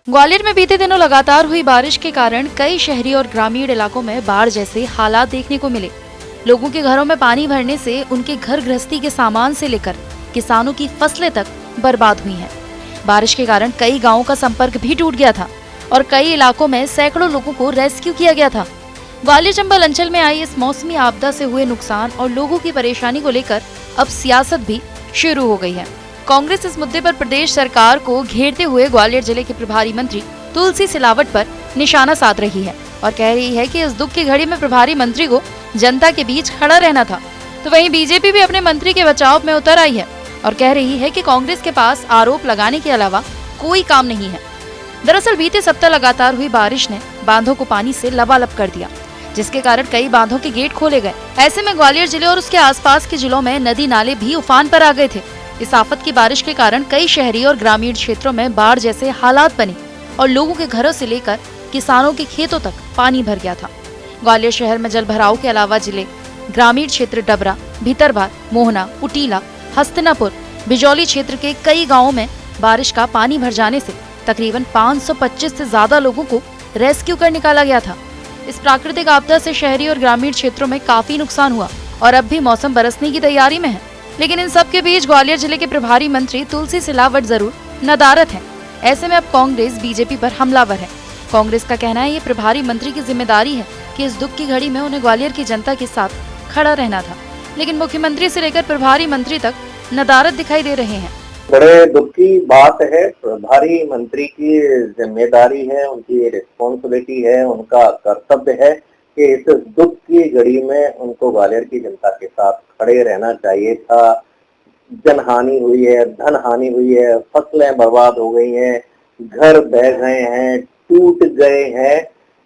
ग्वालियर में बीते दिनों लगातार हुई बारिश के कारण कई शहरी और ग्रामीण इलाकों में बाढ़ जैसे हालात देखने को मिले। लोगों के घरों में पानी भरने से उनके घर गृहस्थी के सामान से लेकर किसानों की फसलें तक बर्बाद हुई हैं। बारिश के कारण कई गांवों का संपर्क भी टूट गया था और कई इलाकों में सैकड़ों लोगों को रेस्क्यू किया गया था। ग्वालियर चंबल अंचल में आई इस मौसमी आपदा से हुए नुकसान और लोगों की परेशानी को लेकर अब सियासत भी शुरू हो गई है। कांग्रेस इस मुद्दे पर प्रदेश सरकार को घेरते हुए ग्वालियर जिले के प्रभारी मंत्री तुलसी सिलावट पर निशाना साध रही है और कह रही है कि इस दुख की घड़ी में प्रभारी मंत्री को जनता के बीच खड़ा रहना था। तो वहीं बीजेपी भी अपने मंत्री के बचाव में उतर आई है और कह रही है कि कांग्रेस के पास आरोप लगाने के अलावा कोई काम नहीं है। दरअसल बीते सप्ताह लगातार हुई बारिश ने बांधों को पानी से लबालब कर दिया, जिसके कारण कई बांधों के गेट खोले गए। ऐसे में ग्वालियर जिले और उसके आसपास के जिलों में नदी नाले भी उफान पर आ गए थे। इस आफत की बारिश के कारण कई शहरी और ग्रामीण क्षेत्रों में बाढ़ जैसे हालात बने और लोगों के घरों से लेकर किसानों के खेतों तक पानी भर गया था। ग्वालियर शहर में जल भराव के अलावा जिले ग्रामीण क्षेत्र डबरा, भीतरभार, मोहना, उटीला, हस्तिनापुर, बिजौली क्षेत्र के कई गाँवों में बारिश का पानी भर जाने से तकरीबन 525 से ज्यादा लोगों को रेस्क्यू कर निकाला गया था। इस प्राकृतिक आपदा से शहरी और ग्रामीण क्षेत्रों में काफी नुकसान हुआ और अब भी मौसम बरसने की तैयारी में है। लेकिन इन सब के बीच ग्वालियर जिले के प्रभारी मंत्री तुलसी सिलावट जरूर नदारत हैं। ऐसे में अब कांग्रेस बीजेपी पर हमलावर है। कांग्रेस का कहना है ये प्रभारी मंत्री की जिम्मेदारी है कि इस दुख की घड़ी में उन्हें ग्वालियर की जनता के साथ खड़ा रहना था, लेकिन मुख्यमंत्री से लेकर प्रभारी मंत्री तक नदारत दिखाई दे रहे हैं। बड़े दुख की बात है। प्रभारी मंत्री की जिम्मेदारी है, उनकी रिस्पॉन्सिबिलिटी है, उनका कर्तव्य है कि इस दुख की घड़ी में उनको ग्वालियर की जनता के साथ खड़े रहना चाहिए था। जन हानि हुई है, धन हानि हुई है, फसलें बर्बाद हो गई हैं, घर बह गए हैं, टूट गए हैं,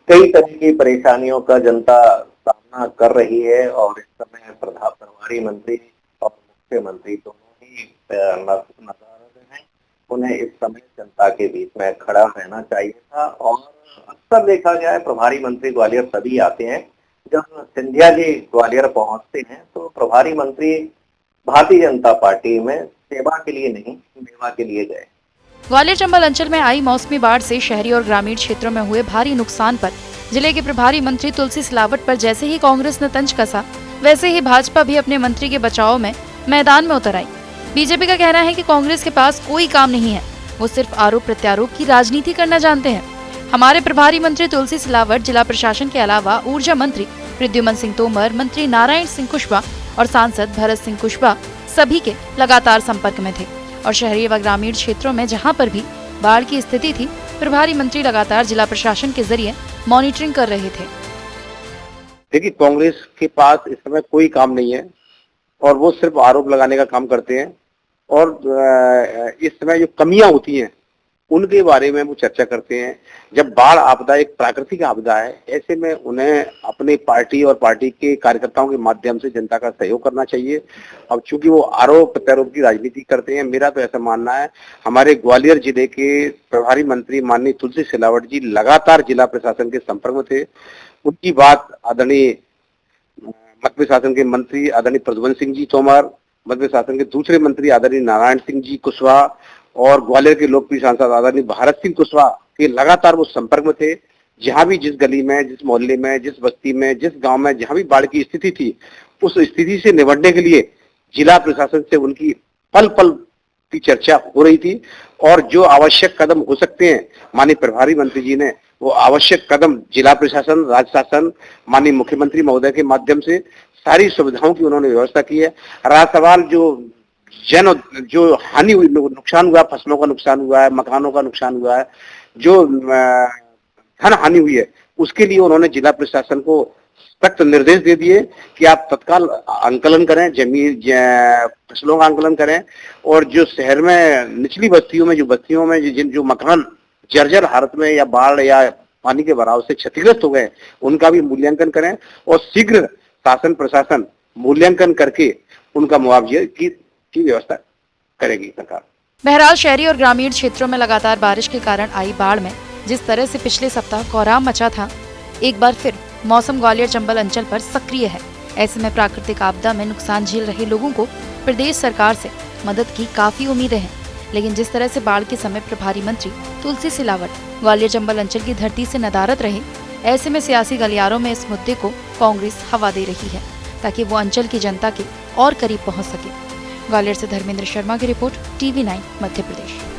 कई तरह की परेशानियों का जनता सामना कर रही है और इस समय प्रभारी मंत्री और मुख्यमंत्री दोनों ही नदारद हैं। उन्हें इस समय जनता के बीच में खड़ा रहना चाहिए था और अक्सर देखा गया है प्रभारी मंत्री ग्वालियर तभी आते हैं जब सिंधिया जी ग्वालियर पहुंचते हैं। तो प्रभारी मंत्री भारतीय जनता पार्टी में सेवा के लिए नहीं, मेवा के लिए गए। ग्वालियर चंबल अंचल में आई मौसमी बाढ़ से शहरी और ग्रामीण क्षेत्रों में हुए भारी नुकसान पर जिले के प्रभारी मंत्री तुलसी सिलावट पर जैसे ही कांग्रेस ने तंज कसा, वैसे ही भाजपा भी अपने मंत्री के बचाव में मैदान में उतर आई। बीजेपी का कहना है कि कांग्रेस के पास कोई काम नहीं है, वो सिर्फ आरोप प्रत्यारोप की राजनीति करना जानते हैं। हमारे प्रभारी मंत्री तुलसी सिलावट जिला प्रशासन के अलावा ऊर्जा मंत्री प्रद्युमन सिंह तोमर, मंत्री नारायण सिंह कुशवाहा और सांसद भरत सिंह कुशवाहा सभी के लगातार संपर्क में थे और शहरी व ग्रामीण क्षेत्रों में जहां पर भी बाढ़ की स्थिति थी, प्रभारी मंत्री लगातार जिला प्रशासन के जरिए मॉनिटरिंग कर रहे थे। देखिए, कांग्रेस के पास इस समय कोई काम नहीं है और वो सिर्फ आरोप लगाने का काम करते हैं और इस समय जो कमियां होती हैं उनके बारे में वो चर्चा करते हैं। जब बाढ़ आपदा एक प्राकृतिक आपदा है, ऐसे में उन्हें अपनी पार्टी और पार्टी के कार्यकर्ताओं के माध्यम से जनता का सहयोग करना चाहिए। अब चूंकि वो आरोप प्रत्यारोप की राजनीति करते हैं, मेरा तो ऐसा मानना है हमारे ग्वालियर जिले के प्रभारी मंत्री माननीय तुलसी सिलावट जी लगातार जिला प्रशासन के संपर्क में थे। उनकी बात आदरणीय मध्य प्रशासन के मंत्री आदरणीय प्रद्युमन सिंह जी तोमर, मध्य प्रशासन के दूसरे मंत्री आदरणीय नारायण सिंह जी कुशवाहा और ग्वालियर के लोकप्रिय सांसद आदरणीय भारत सिंह कुशवाहा के लगातार वो संपर्क में थे। जहां भी जिस गली में, जिस मोहल्ले में, जिस बस्ती में, जिस गांव में जहां भी बाढ़ की स्थिति थी, उस स्थिति से निपटने के लिए जिला प्रशासन से उनकी पल पल की चर्चा हो रही थी और जो आवश्यक कदम हो सकते हैं माननीय प्रभारी मंत्री जी ने वो आवश्यक कदम जिला प्रशासन, राज्य शासन, माननीय मुख्यमंत्री महोदय के माध्यम से सारी सुविधाओं की उन्होंने व्यवस्था की है। रहा सवाल जो हानि हुई, नुकसान हुआ, फसलों का नुकसान हुआ है, मकानों का नुकसान हुआ है, जो धन हानि हुई है, उसके लिए उन्होंने जिला प्रशासन को सख्त निर्देश दे दिए कि आप तत्काल आंकलन करें, जमीन फसलों का आंकलन करें और जो शहर में निचली बस्तियों में जो मकान जर्जर हालत में या बाढ़ या पानी के भराव से क्षतिग्रस्त हो गए, उनका भी मूल्यांकन करें और शीघ्र शासन प्रशासन मूल्यांकन करके उनका मुआवजे की व्यवस्था करेगी सरकार। बहरहाल शहरी और ग्रामीण क्षेत्रों में लगातार बारिश के कारण आई बाढ़ में जिस तरह से पिछले सप्ताह कोहराम मचा था, एक बार फिर मौसम ग्वालियर चंबल अंचल पर सक्रिय है। ऐसे में प्राकृतिक आपदा में नुकसान झेल रहे लोगों को प्रदेश सरकार से मदद की काफी उम्मीदें हैं, लेकिन जिस तरह से बाढ़ के समय प्रभारी मंत्री तुलसी सिलावट ग्वालियर चंबल अंचल की धरती से नदारद रहे। ऐसे में सियासी गलियारों में इस मुद्दे को कांग्रेस हवा दे रही है ताकि वो अंचल की जनता के और करीब पहुंच सके। ग्वालियर से धर्मेंद्र शर्मा की रिपोर्ट, TV9 मध्य प्रदेश।